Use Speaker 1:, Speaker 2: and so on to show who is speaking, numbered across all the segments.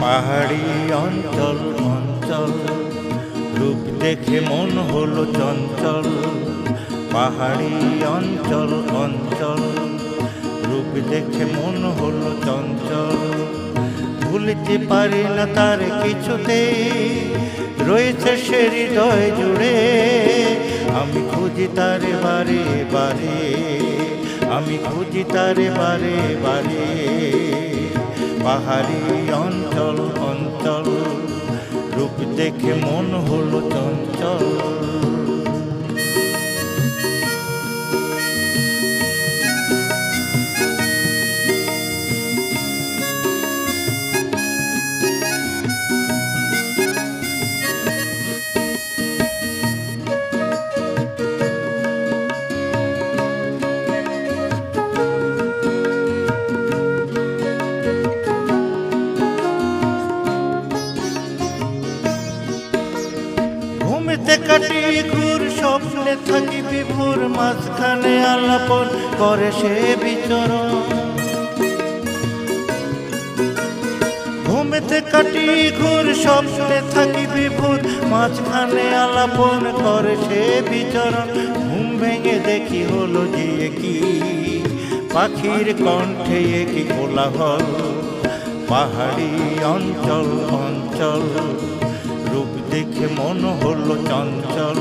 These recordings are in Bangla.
Speaker 1: পাহাড়ি অঞ্চল অঞ্চল, রূপ দেখে মন হলো চঞ্চল। পাহাড়ি অঞ্চল অঞ্চল, রূপ দেখে মন হলো চঞ্চল। ভুলতে পারি না তার কিছুতে, রয়েছে সে হৃদয় জুড়ে। আমি খুঁজি তারে বারে বারে, আমি খুঁজি তারে বারে বারে। পাহাড়ি অঞ্চল অঞ্চল, রূপ দেখে মন হলো চঞ্চল। ঘুমেতে কাটি ঘুর, স্বপ্নে থাকি বিভোর, মাঝখানে আলাপন করে সে বিচরণ। ঘুমেতে কাটি ঘুর, স্বপ্নে থাকি বিভোর, মাঝখানে আলাপন করে সে বিচরণ। ঘুম ভেঙে দেখি হলো যে কি পাখির কণ্ঠে কি কোলাহল। পাহাড়ি অঞ্চল অঞ্চল, রূপ দেখে মন হলো চঞ্চল।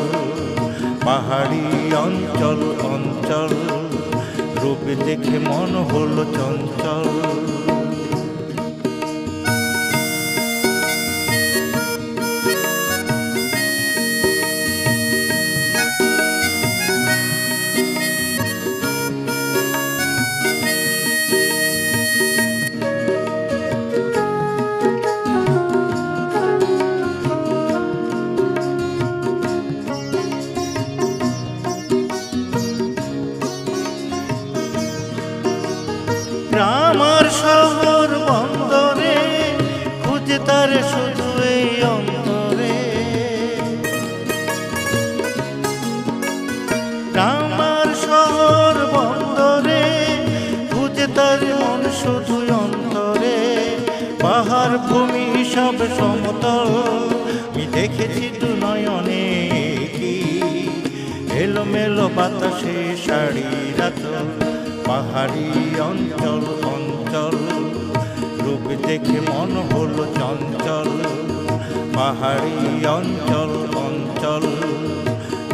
Speaker 1: পাহাড়ি অঞ্চল অঞ্চল, রূপ দেখে মন হলো চঞ্চল। গ্রামার শহর বন্দরে, খুঁজে তার শুধু এই অন্তরে। গ্রামার শহর বন্দরে, খুঁজে তার মন শুধু অন্তরে। পাহাড় ভূমি সব সমতল, আমি দেখেছি দু নয়নে কি এলোমেলো বাতাসে শাড়ি রাতল। পাহাড়ি অঞ্চল অঞ্চল, রূপ দেখে মন হলো চঞ্চল। পাহাড়ি অঞ্চল অঞ্চল,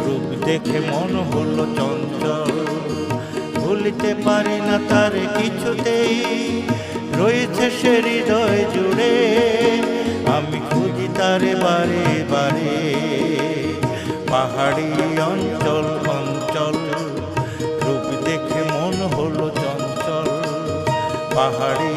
Speaker 1: রূপ দেখে মন হলো চঞ্চল। ভুলতে পারি না তার কিছুতেই, রয়েছে সে হৃদয় জুড়ে। আমি খুঁজি তারে বারে বারে। পাহাড়ি অঞ্চল অঞ্চল, রূপ দেখে মন হলো চঞ্চল। পাহাড়ি